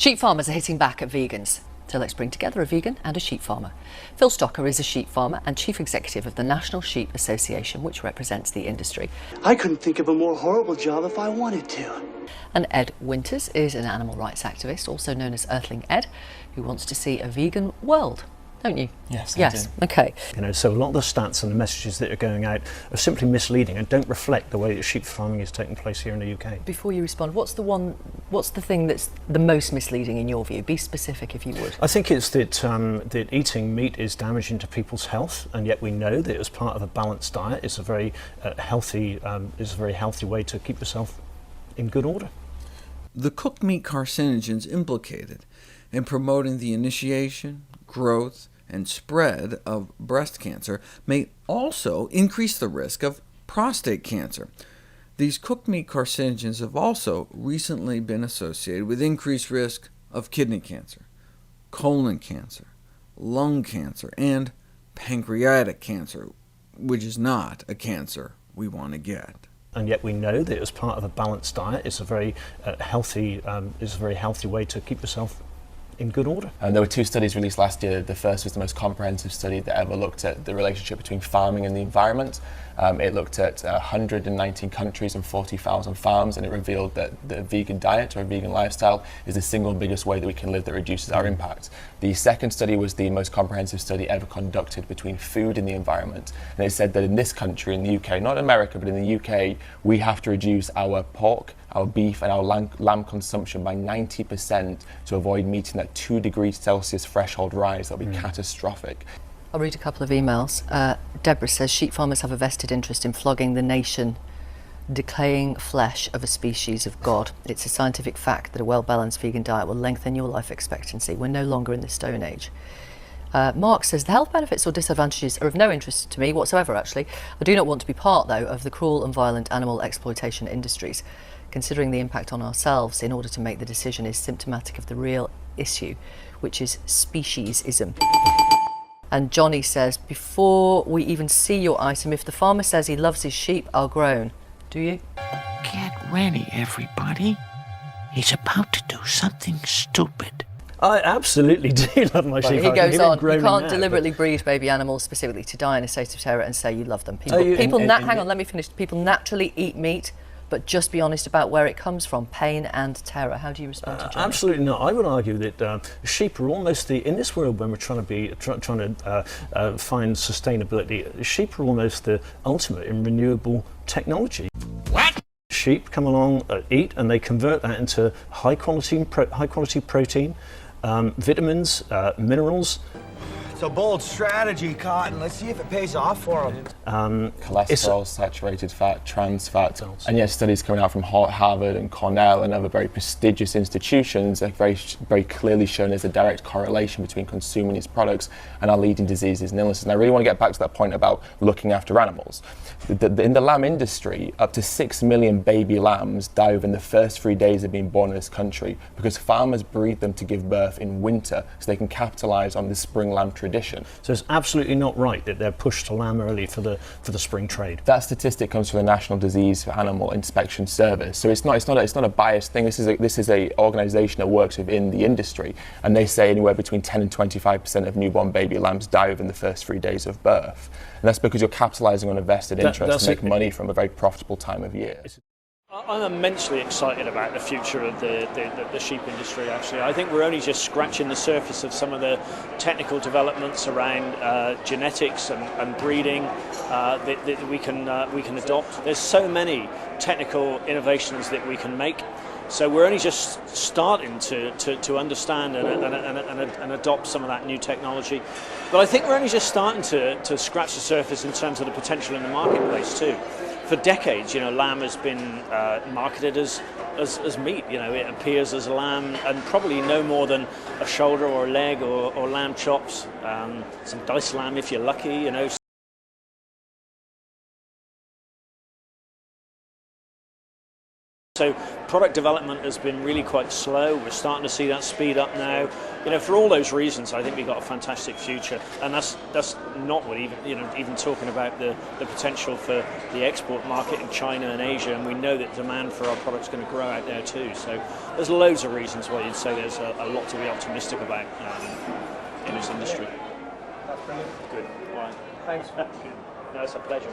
Sheep farmers are hitting back at vegans. So let's bring together a vegan and a sheep farmer. Phil Stocker is a sheep farmer and chief executive of the National Sheep Association, which represents the industry. I couldn't think of a more horrible job if I wanted to. And Ed Winters is an animal rights activist, also known as Earthling Ed, who wants to see a vegan world. Don't you? Yes, I do. Okay. So a lot of the stats and the messages that are going out are simply misleading and don't reflect the way that sheep farming is taking place here in the UK. Before you respond, what's the thing that's the most misleading in your view? Be specific if you would. I think it's that eating meat is damaging to people's health, and yet we know that as part of a balanced diet, it's a very healthy way to keep yourself in good order. The cooked meat carcinogens implicated in promoting the initiation, growth, and spread of breast cancer may also increase the risk of prostate cancer. These cooked meat carcinogens have also recently been associated with increased risk of kidney cancer, colon cancer, lung cancer, and pancreatic cancer, which is not a cancer we want to get. And yet we know that as part of a balanced diet, it's a very healthy way to keep yourself in good order. And there were two studies released last year. The first was the most comprehensive study that ever looked at the relationship between farming and the environment. It looked at 119 countries and 40,000 farms, and it revealed that the vegan diet or a vegan lifestyle is the single biggest way that we can live that reduces our impact. The second study was the most comprehensive study ever conducted between food and the environment. And it said that in this country, in the UK, not America, but in the UK, we have to reduce our pork, our beef and our lamb consumption by 90% to avoid meeting that 2 degrees Celsius threshold rise. That will be catastrophic. I'll read a couple of emails. Deborah says, sheep farmers have a vested interest in flogging the nation, decaying flesh of a species of God. It's a scientific fact that a well-balanced vegan diet will lengthen your life expectancy. We're no longer in the Stone Age. Mark says, the health benefits or disadvantages are of no interest to me whatsoever, actually. I do not want to be part, though, of the cruel and violent animal exploitation industries. Considering the impact on ourselves in order to make the decision is symptomatic of the real issue, which is speciesism. And Johnny says, before we even see your item, if the farmer says he loves his sheep, I'll groan. Do you? Get ready, everybody. He's about to do something stupid. I absolutely do love my sheep. He goes on, you can't deliberately breed baby animals specifically to die in a state of terror and say you love them. Hang on, let me finish. People naturally eat meat, but just be honest about where it comes from, pain and terror. How do you respond to Johnny? Absolutely not. I would argue that sheep are almost in this world when we're trying to find sustainability, sheep are almost the ultimate in renewable technology. What? Sheep come along, eat, and they convert that into high quality protein, vitamins, minerals. It's a bold strategy, Cotton. Let's see if it pays off for them. Cholesterol, saturated fat, trans fat, and yet studies coming out from Harvard and Cornell and other very prestigious institutions are very clearly shown there's a direct correlation between consuming these products and our leading diseases and illnesses. And I really want to get back to that point about looking after animals. In the lamb industry, up to 6 million baby lambs die within the first 3 days of being born in this country because farmers breed them to give birth in winter so they can capitalise on the spring lamb tradition. So it's absolutely not right that they're pushed to lamb early for the spring trade. That statistic comes from the National Disease for Animal Inspection Service. So it's not a biased thing. This is a organisation that works within the industry, and they say anywhere between 10 and 25% of newborn baby lambs die within the first 3 days of birth. And that's because you're capitalising on a vested interest to make money from a very profitable time of year. I'm immensely excited about the future of the sheep industry, actually. I think we're only just scratching the surface of some of the technical developments around genetics and breeding that we can adopt. There's so many technical innovations that we can make. So we're only just starting to understand and adopt some of that new technology. But I think we're only just starting to scratch the surface in terms of the potential in the marketplace too. For decades, lamb has been marketed as meat. It appears as a lamb and probably no more than a shoulder or a leg or lamb chops, some diced lamb if you're lucky, So product development has been really quite slow. We're starting to see that speed up now. You know, for all those reasons, I think we've got a fantastic future. And that's not what even talking about the potential for the export market in China and Asia. And we know that demand for our products is going to grow out there too. So there's loads of reasons why you'd say there's a lot to be optimistic about in this industry. That's brilliant. Good. All right. Thanks. No, it's a pleasure.